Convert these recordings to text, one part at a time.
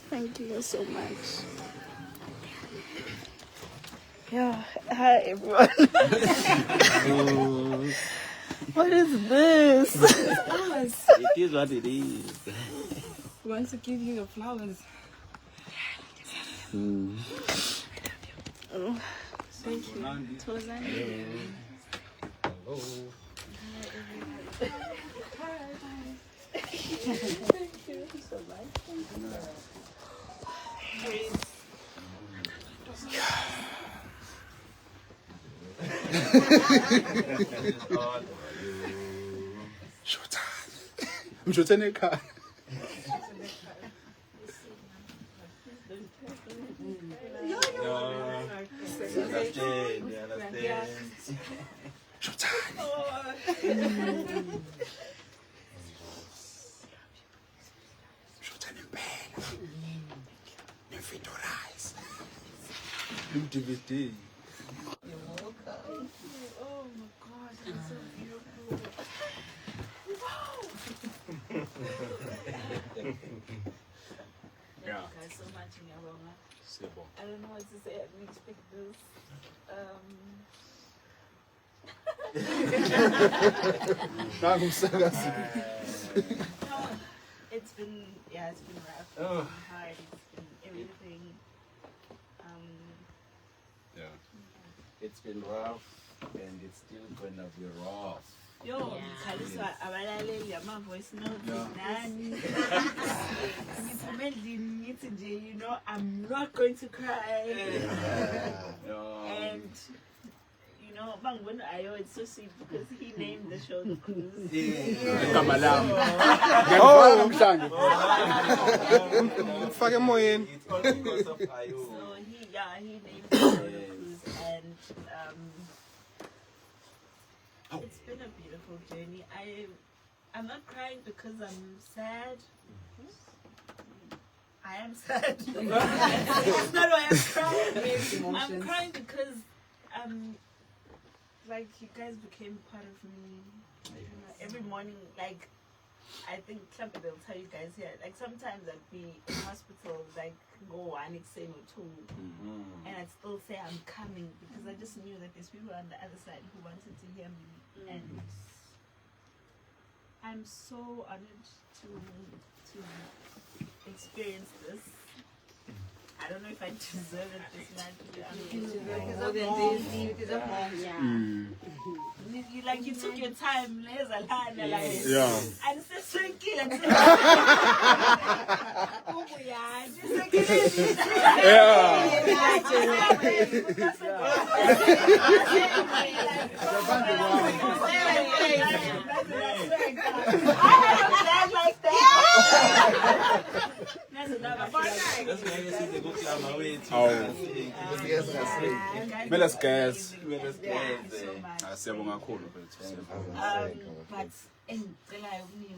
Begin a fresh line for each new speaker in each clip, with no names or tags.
Thank you so much. Yeah, hi everyone. What is this?
It is what it is.
We want to give you your flowers.
Oh, thank you.
Hello.
Thank you so much.
Mshotane ekhaya. DVD.
You're welcome. Oh my God, it's so beautiful.
Yeah.
Thank you guys so much, Nyabonga.
Sebo.
I don't know what to say. I didn't expect this. It's been rough. It's been hard. It's been everything.
Yeah.
It's been rough and it's still gonna be rough.
Yo, ngikhalisa abalaleli ama-voice notes nani. Ngiphume endlini ngithi nje, you know, I'm not going to cry. And you know, Bangwena Ayo, it's so sweet because he named the show The Cruise.
Igama lami. Ngiyakubona namhlanje. Mfake emoyeni.
It's all because of Ayo.
So he named the show The Cruise, and it's been a beautiful journey. I'm not crying because I'm sad. I am sad. That's not why I'm crying. I'm crying because like you guys became part of me. You know, every morning, like I think they'll tell you guys here. Like sometimes I'd be in hospital, like go one exam or two, and I'd still say I'm coming because I just knew that there's people on the other side who wanted to hear me, and I'm so honored to experience this. I don't know if I deserve it this much. You took your time,
Yeah.
and so like that.
Let's guess.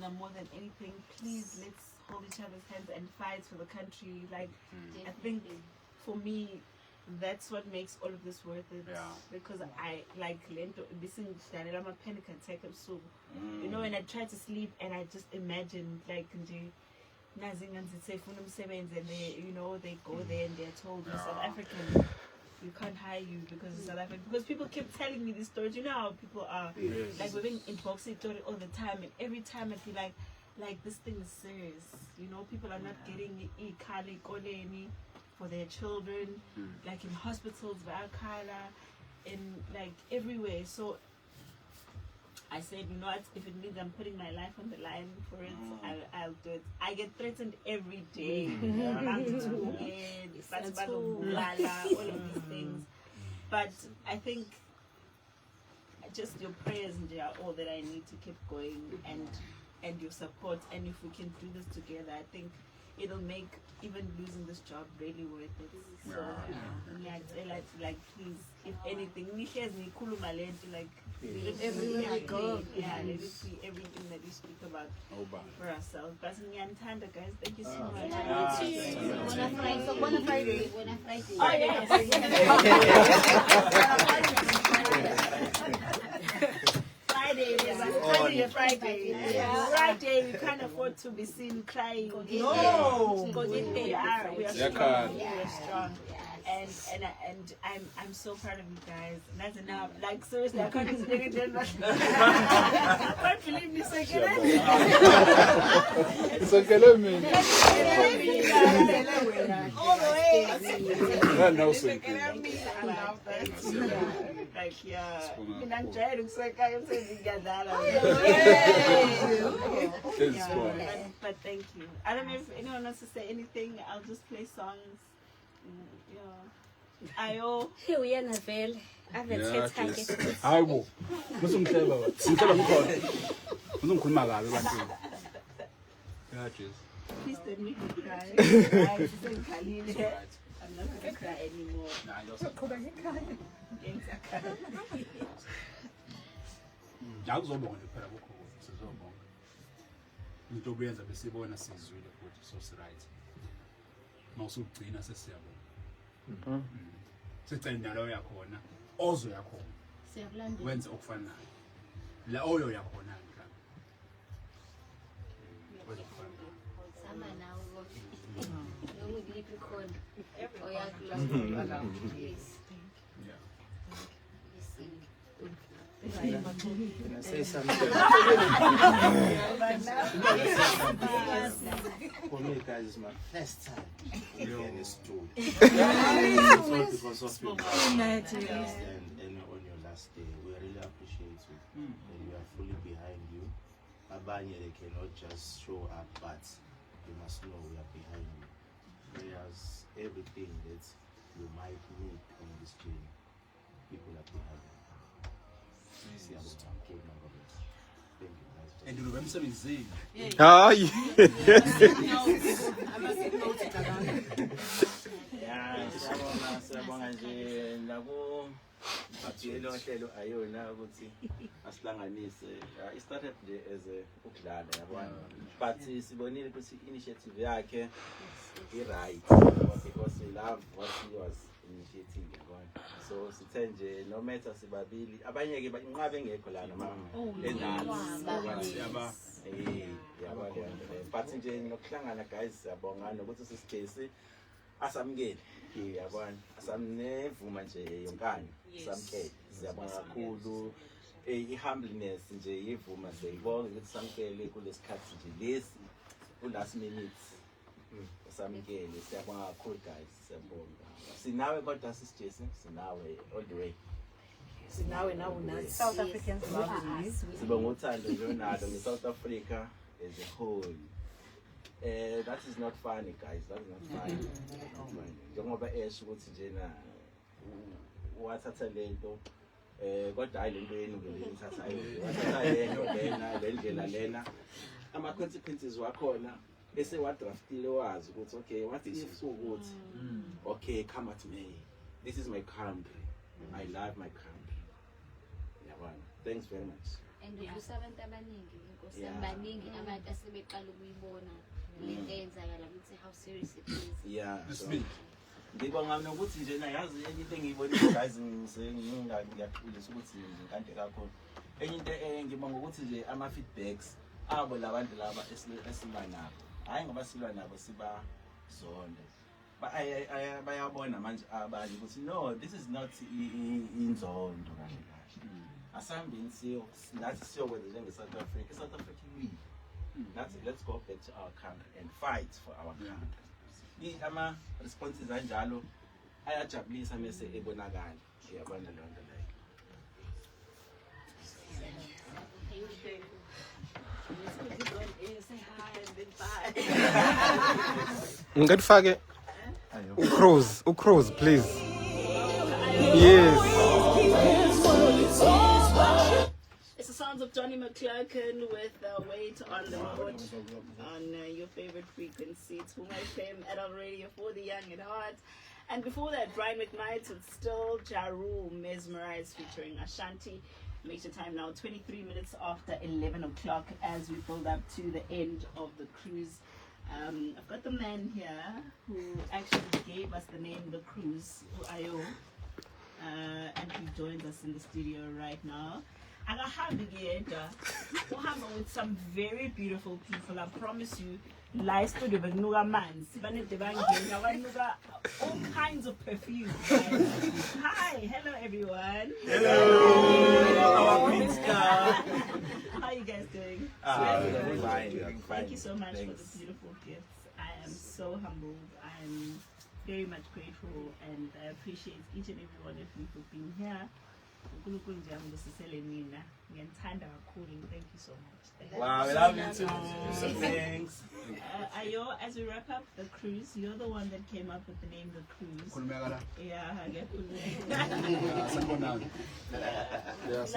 But more than anything, please let's hold each other's hands and fight for the country. Like I think for me, that's what makes all of this worth it.
Yeah.
Because I like I'm a panic attack so you know, when I try to sleep and I just imagine like and they, you know, they go there and they're told you're South African, we can't hire you because of South Africa. Because people keep telling me these stories. You know how people are. Like we've been in boxing all the time, and every time I feel like this thing is serious. You know, people are not getting ikali koleni for their children, like in hospitals, in like everywhere. So I said, you know what, if it means I'm putting my life on the line for it, I'll do it. I get threatened every day. All of these things. But I think just your prayers and they are all that I need to keep going, and your support. And if we can do this together, I think it'll make even losing this job really worth it. So like please, if anything, like everywhere we go, let it be everything that we speak about for ourselves. But guys, thank you so much.
Buona Friday.
Friday. Friday. Yes, I'm crying on Friday. Friday, we can't afford to be seen crying.
No.
We are
Yeah,
strong. We are strong. And I'm so proud of you guys. And that's enough. Like seriously, I can't explain it. I can't believe this again.
It's okay, let me.
All the way.
No, sir.
Like yeah. I'm trying to say I'm saying but thank you. I don't know if anyone wants to say anything. I'll just play songs. Ayo.
Uyena vele avethetha ke
Hayibo. Musumhleba wathi. Simhleba mkhona. Uzongikhuluma kabi ebantwini. Yeah, Jesus.
Please don't make me cry. I'm not going to cry anymore.
Akuzobonga nje phela kokho sizobonga. Into obuyenza besibona sizwile futhi so right. Mawusugcina sesiyabona. Sicela njalo yakhona ozo yakhona.
siyakulandela
Wenze okufanayo. La oyo yakhona ngaka.
sama nawe noma ngiliphi khona oyakulandela please
Yeah.
Can I say something? For me, guys, it's my first time in this story. It's all because of you guys. And on your last day, we really appreciate you. And we are fully behind you. Abanye, they cannot just show up, but you must know we are behind you. Prayers, everything that you might need on this journey, people are behind you. Thank you, guys.
And you remember something?
Hayi.
Siyabonga nje labo bathiyelo hlelo ayona ukuthi asihlanganise. It started nje as ukudlala yabona, but sibonile ukuthi initiative yakhe right because we love what he was initiating yabona. So sithe nje no matter sibabili abanye ke inqabe engekho lana mama yabona but nje nokuhlangana guys siyabonga nokuthi sisicase asamukele yabona asamnevuma nje yonkana samkele siyabonga kakhulu ihumbleness nje ivuma siyibonga ukuthi samkele kulesikhathi nje lesi last minute samkele siyabonga kakhulu guys siyabonga sinawe kodwa sisijesi sinawe all the way
Now South Africans love you.
sibonga uthando nje onalo nge-South Africa as a whole. That is not funny, guys. That is not funny. Njengoba esho ukuthi njena wathatha lento kodwa hayi lento yenu ngiyithathayo. Wathatha lento lena lendlela lena ama consequences wakhona bese wadraftile wazi ukuthi okay what if ukuthi okay come at me. This is my country. I love my country. Yabona. Thanks very much.
and uvusa abantu abaningi inkosi abaningi abantu asebeqala ukuyibona lento eyenzakala ukuthi how serious it is.
Yeah. Ngibonga nokuthi nje na yazi enye into engiyibonile guys ngiyaxolisa ukuthi ngikante kakhulu. Enye into ngibonga ukuthi nje ama feedbacks abo labantu laba esilwa nabo. Hayi ngoba silwa nabo siba zonke. Bayabona manje abanye ukuthi no this is not inzondo kahle kahle. Asambe insiyo nathi siyokwenza njenge South Africa. South Africa we. Let's go back to our country and fight for our country. Ama responses anjalo ayajabulisa mase ebonakala yabona lonto leyo.
Ngikufake ucruise please. Yes.
It's the sounds of Johnny McClurkin with Wait on the Lord on your favorite frequency. It's Whom I Fame Adult Radio for the Young at Heart. And before that, Brian McKnight with Still Jaru Mesmerized featuring Ashanti. Makes the time now 23 minutes after 11 o'clock as we build up to the end of the cruise. I've got the man here who actually gave us the name The Cruise, Ayo. And he joins us in the studio right now. akahambi ngiyedwa uhamba with some very beautiful people. I promise you, la studio bekunuka amanzi banede bangena banuka all kinds of perfume. Hi, hello everyone.
Hello, our queen star.
How you guys doing?
Fine.
Thank you so much for the beautiful gifts. I am so humbled. I'm very much grateful, and I appreciate each and every one of you for being here. Thank you so much.
Wow, we love you too. Thanks.
Ayo, as we wrap up the cruise, you're the one that came up with the name The Cruise. Yeah, it was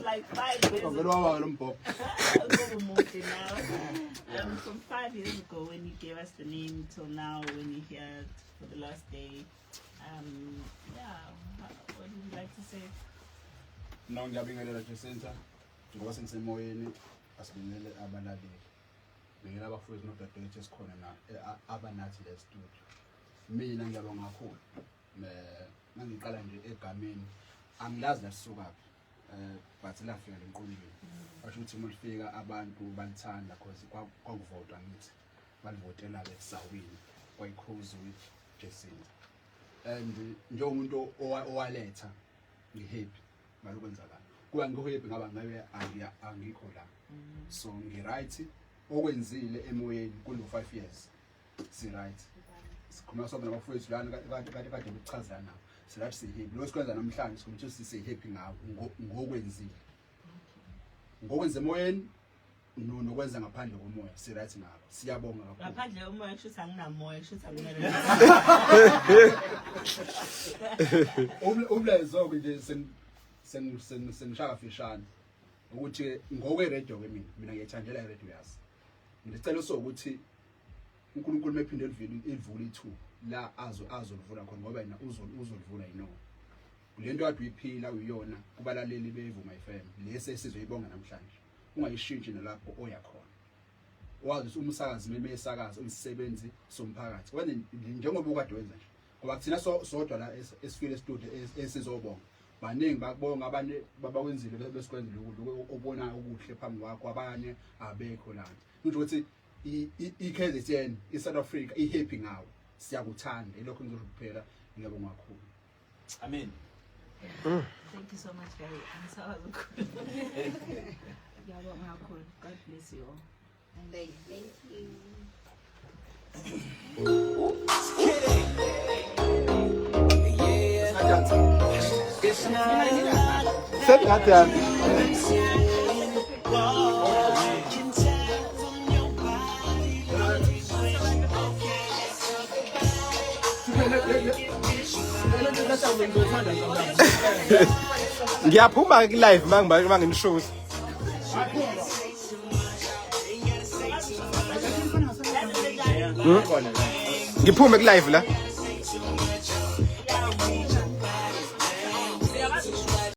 like 5 years ago. From 5 years ago when you gave us the name till now when you're here for the last day. What would you like to say?
No, ngiyabingelela Jacinta ngoba sengisemoyeni asibingelele abalaleli. Ngiyela abafowethu nodadewethu esikhona na abanathi le studio. Mina ngiyabonga kakhulu. Mangiqala nje egameni angilazi lasukaphi. But lafika lenqulweni. Basho ukuthi mulifika abantu balithanda because kwakuvotwa ngithi. Balivotela lesawini kwa cruise with Jacinta. And njengomuntu owaletha ngihappy ngalokwenzakala kuba ngihappy ngaba ngabe angikho la so ngiright okwenzile emoyeni kulo 5 years si right sikhuluma sobona abafowethu lana kade bechaza nawo silathi si happy lo sikwenza namhlanje sikhuluma ukuthi si happy ngawo ngokwenzile ngokwenza emoyeni nokwenza ngaphandle komoya si right ngabo siyabonga kakhulu
ngaphandle komoya kusho anginamoya kusho angimele
umlezo nje senishaka fishane ukuthi ngokwe radio ke mina ngiyathandela radio yazi ngicela ukuthi uNkulunkulu mephinde elivule ithu la azolivula khona ngoba yena uzolivula yino lento kade uyiphila uyona kubalaleli bevuma FM lese sizoyibonga namhlanje ungayishintshi nalapho oya khona wazi ukuthi umsakazi memesakaza umsebenzi somphakathi wena njengoba ukade wenza nje ngoba thina sodwa la esifile studio esizobonga baningi bakubonga abanye babakwenzile besikwenzile ukuthi obona okuhle phambi kwakho abanye abekho la ngisho ukuthi iKZN iSouth Africa ihappy ngawo siyakuthanda ilokho ngizokuphela ngiyabonga kakhulu
Amen.
Thank you so much, Gary. I'm so happy. God bless you all.
Thank you.
Ngiyaphuma ke live manginishows. Ngiphume ku live la.